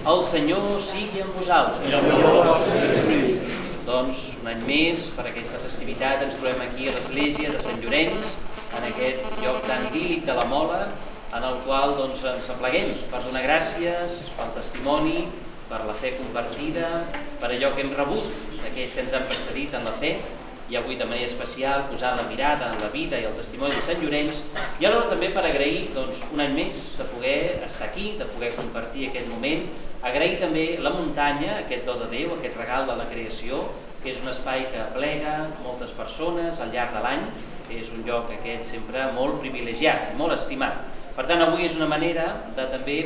El Senyor sigui amb vosaltres. Doncs un any més, per aquesta festivitat, ens trobem aquí a l'església de Sant Llorenç, en aquest lloc tan idíl·lic de la Mola, en el qual ens apleguem per donar gràcies pel testimoni, per la fe compartida, per allò que hem rebut d'aquells que ens han precedit en la fe, i avui de manera especial posant la mirada en la vida i el testimoni de Sant Llorenç, i alhora també per agrair un any més de poder estar aquí, de poder compartir aquest moment, agrair també la muntanya, aquest do de Déu, aquest regal de la creació, que és un espai que aplega moltes persones al llarg de l'any, és un lloc aquest sempre molt privilegiat, molt estimat. Per tant, avui és una manera de també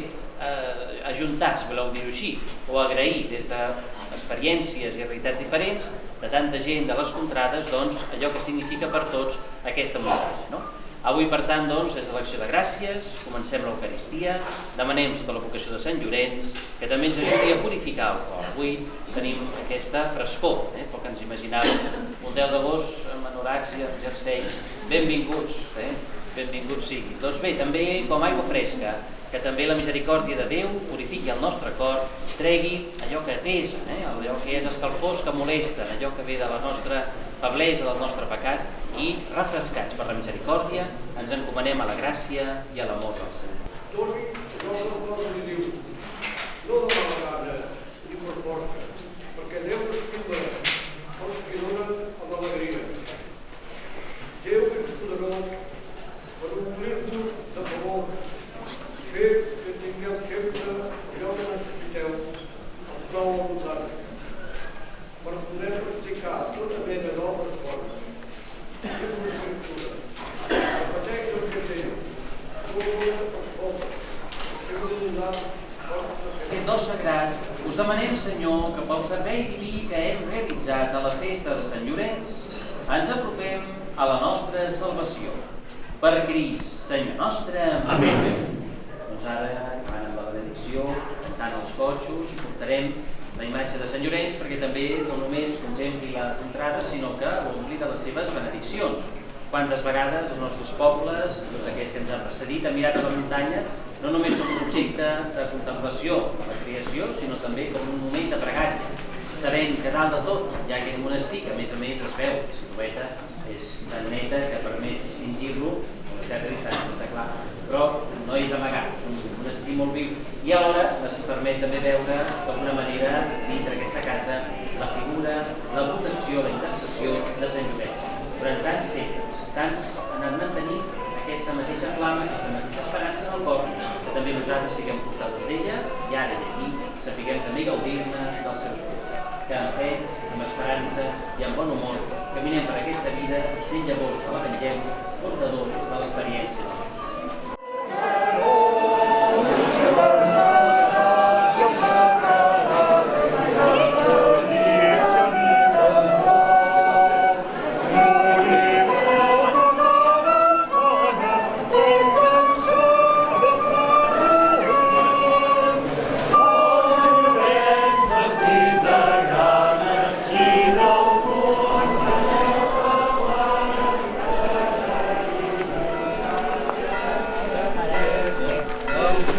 ajuntar, si voleu dir-ho així, o agrair des d'experiències i realitats diferents de tanta gent de les contrades, allò que significa per tots aquesta muntanya. Avui, per tant, des de l'acció de gràcies, comencem l'Eucaristia, demanem sota la vocació de Sant Llorenç que també ens ajudi a purificar el cor. Avui tenim aquesta frescor, pel que ens imaginàvem, un 10 d'agost amb anoraks i jerseis, benvinguts, benvinguts sigui. Doncs bé, també com aigua fresca, que també la misericòrdia de Déu purifiqui el nostre cor, tregui allò que pesa, allò que és escalfós que molesta, allò que ve de la nostra feblesa, del nostre pecat, i refrescats per la misericòrdia, ens encomanem a la gràcia i a l'amor del Senyor. Doni allò del cor de Déu, no de la vegada ni per força, perquè Déu estima els que donen amb alegria. Déu és poderós per omplir-nos de favors, fer que tingueu sempre allò que necessiteu, el prou abundància, per poder practicar tota mena d'obres bones. Diu l'Escriptura, repeteix el que té, torna els pobres, que no donar força. Aquest do sagrat, us demanem, Senyor, que pel servei diví que hem realitzat a la festa de Sant Llorenç, ens apropem a la nostra salvació. Per Crist, Senyor nostre. Amén. Ara, acabant amb la benedicció, cantant els cotxos, portarem la imatge de Sant Llorenç perquè també no només contempli la contrada, sinó que l'ompli de les seves benediccions. Quantes vegades els nostres pobles, tots aquells que ens han precedit, han mirat a la muntanya no només com un objecte de contemplació de la creació, sinó també com un moment de pregària, sabent que dalt de tot hi ha aquest monestir que a més es veu, la silueta és tan neta que permet distingir-lo a una certa distància, està clar, però no és amagat, un monestir molt viu, i alhora ens permet també veure d'alguna manera dintre aquesta casa la figura, la protecció, la intercessió de Sant Llorenç. Durant tants segles, tants han anat mantenint aquesta mateixa flama, aquesta mateixa esperança en el cor, que també nosaltres siguem portadors d'ella, i ara i aquí sapiguem també gaudir-ne dels seus cultes. Que amb fe, amb esperança i amb bon humor caminem per aquesta vida sent llavors de l'Evangeli, portadors de l'experiència.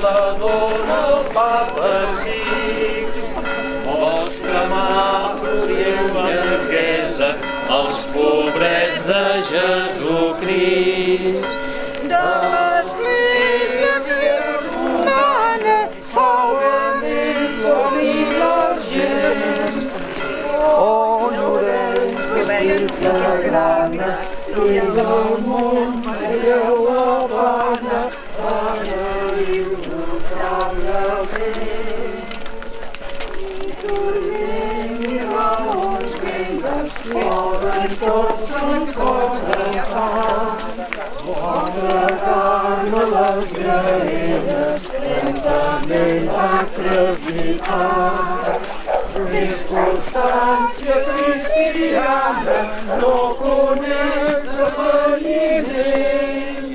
La dona el Papa Six, vostra mà ofriu la riquesa als pobrets de Jesucrist. De l'Església romana, salvament i l'argent. Honorem que Virge grana i del món Déu la plana, Foren tots el cor de sang, bona carn a les graelles, lentament acreditar. Circumstància cristiana no coneix defalliment.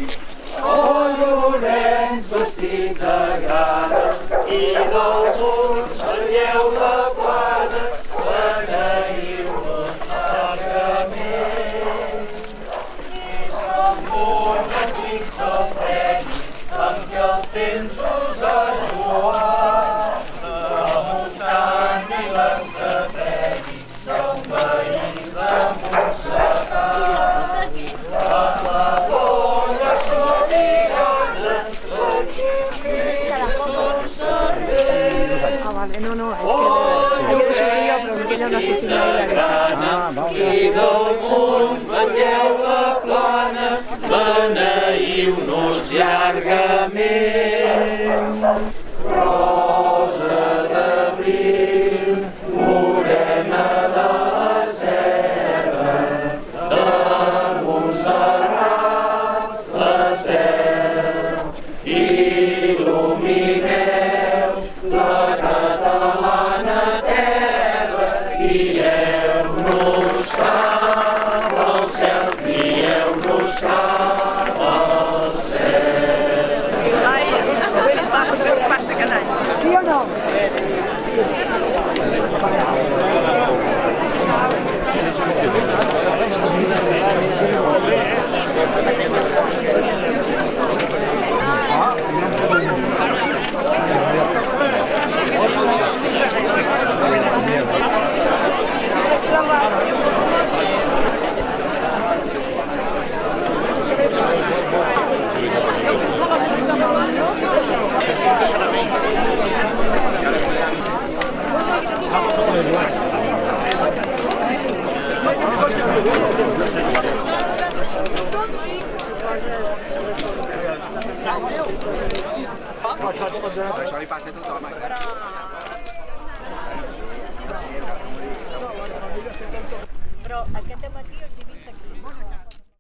Oh, Llorenç vestit de grana i del món veieu la plana, beneïu-nos basament. És el món antic se'l premi, amb què el temps us ha lloat. Tramuntana i la Sepemi són veïns de Montserrat. Amb la dona sobirana, Ah, vale, no, es que ayer sortí yo, pero que ella no sortí i del món vetlleu la plana, beneïu-nos llargament. Rosa d'abril, morena de la serra, de Montserrat, l'estel, il·lumineu la catalana terra, guieu-nos cap al cel, guieu-nos cap al cel. Què us passa cada any? Sí o no? Això li passa a tothom, Però aquest dematí